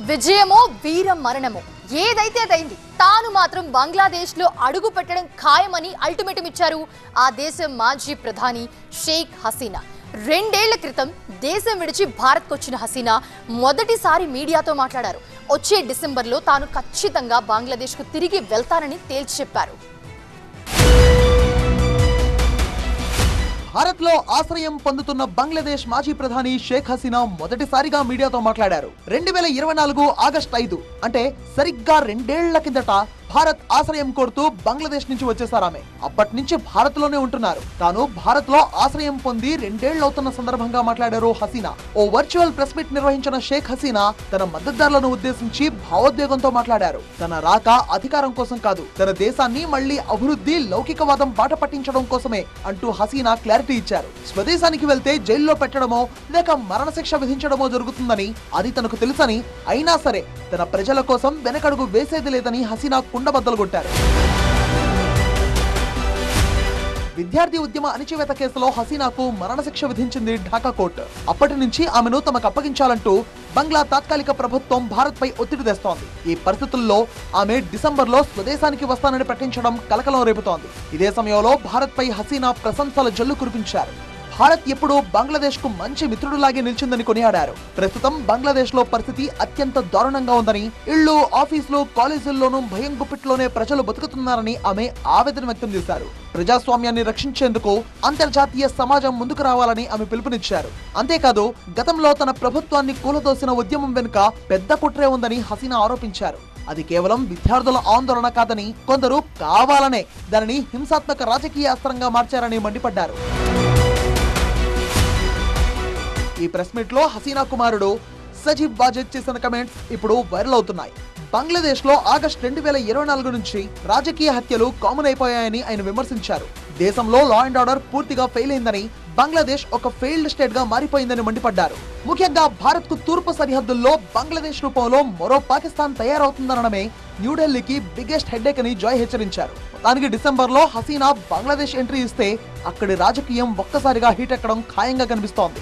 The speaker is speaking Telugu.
విజయమో వీర మరణమో ఏదైతే అదైంది. తాను మాత్రం బంగ్లాదేశ్ లో అడుగు పెట్టడం ఖాయమని అల్టిమేటం ఇచ్చారు ఆ దేశం మాజీ ప్రధాని షేక్ హసీనా. 2 ఏళ్ల క్రితం దేశం విడిచి భారత్కు వచ్చిన హసీనా మొదటిసారి మీడియాతో మాట్లాడారు. వచ్చే డిసెంబర్లో తాను ఖచ్చితంగా బంగ్లాదేశ్కు తిరిగి వెళ్తానని తేల్చి చెప్పారు. భారత్ లో ఆశ్రయం పొందుతున్న బంగ్లాదేశ్ మాజీ ప్రధాని షేక్ హసీనా మొదటిసారిగా మీడియాతో మాట్లాడారు. 2024 ఆగస్టు 5 అంటే సరిగ్గా 2 ఏళ్ల కిందట భారత్ ఆశ్రయం కోరుతూ బంగ్లాదేశ్ నుంచి వచ్చేసారు ఆమె. అప్పటి నుంచి భారత్ లోనే ఉంటున్నారు. తాను భారత్ లో ఆశ్రయం పొంది 2 ఏళ్లు అవుతున్న సందర్భంగా మాట్లాడారు హసీనా. ఓ వర్చువల్ ప్రెస్ మీట్ నిర్వహించిన షేక్ హసీనా తన మద్దతుదారులను ఉద్దేశించి భావోద్వేగంతో మాట్లాడారు. తన రాక అధికారం కోసం కాదు, తన దేశాన్ని మళ్లీ అభివృద్ధి, లౌకికవాదం బాట పట్టించడం కోసమే అంటూ హసీనా క్లారిటీ ఇచ్చారు. స్వదేశానికి వెళ్తే జైల్లో పెట్టడమో లేక మరణశిక్ష విధించడమో జరుగుతుందని, అది తనకు తెలుసని, అయినా సరే తన ప్రజల కోసం వెనకడుగు వేసేది లేదని హసీనా కుండబద్దలు కొట్టారు. విద్యార్థి ఉద్యమ అణిచివేత కేసులో హసీనాకు మరణశిక్ష విధించింది ఢాకా కోర్టు. అప్పటి నుంచి ఆమెను తమకు అప్పగించాలంటూ బంగ్లా తాత్కాలిక ప్రభుత్వం భారత్ పై ఒత్తిడి తెస్తోంది. ఈ పరిస్థితుల్లో ఆమె డిసెంబర్లో స్వదేశానికి వస్తానని ప్రకటించడం కలకలం రేపుతోంది. ఇదే సమయంలో భారత్ పై హసీనా ప్రశంసల జల్లు కురిపించారు. భారత్ ఎప్పుడూ బంగ్లాదేశ్ కు మంచి మిత్రుడిలాగే నిలిచిందని కొనియాడారు. ప్రస్తుతం బంగ్లాదేశ్ లో పరిస్థితి అత్యంత దారుణంగా ఉందని, ఇళ్లు, ఆఫీసులు, కాలేజీల్లోనూ భయం గుప్పిట్లోనే ప్రజలు బతుకుతున్నారని ఆమె ఆవేదన వ్యక్తం చేశారు. ప్రజాస్వామ్యాన్ని రక్షించేందుకు అంతర్జాతీయ సమాజం ముందుకు రావాలని ఆమె పిలుపునిచ్చారు. అంతేకాదు, గతంలో తన ప్రభుత్వాన్ని కూలదోసిన ఉద్యమం వెనుక పెద్ద కుట్రే ఉందని హసీనా ఆరోపించారు. అది కేవలం విద్యార్థుల ఆందోళన కాదని, కొందరు కావాలనే దానిని హింసాత్మక రాజకీయ అస్త్రంగా మార్చారని మండిపడ్డారు. ఈ ప్రెస్ మీట్ లో హసీనా కుమారుడు సజీబ్ వాజెద్ చేసిన కమెంట్స్ ఇప్పుడు వైరల్ అవుతున్నాయి. బంగ్లాదేశ్ లో ఆగస్టు 2024 నుంచి రాజకీయ హత్యలు కామన్ అయిపోయాయని ఆయన విమర్శించారు. దేశంలో లా అండ్ ఆర్డర్ పూర్తిగా ఫెయిల్ అయిందని, బంగ్లాదేశ్ ఒక ఫెయిల్డ్ స్టేట్ గా మారిపోయిందని మండిపడ్డారు. ముఖ్యంగా భారత్ కు తూర్పు సరిహద్దుల్లో బంగ్లాదేశ్ రూపంలో మరో పాకిస్తాన్ తయారవుతుందనడమే న్యూఢిల్లీకి బిగ్గెస్ట్ హెడ్ఏక్ అని జాయ్ హెచ్చరించారు. దానికి డిసెంబర్లో హసీనా బంగ్లాదేశ్ ఎంట్రీ ఇస్తే అక్కడి రాజకీయం ఒక్కసారిగా హీట్ ఎక్కడం ఖాయంగా కనిపిస్తోంది.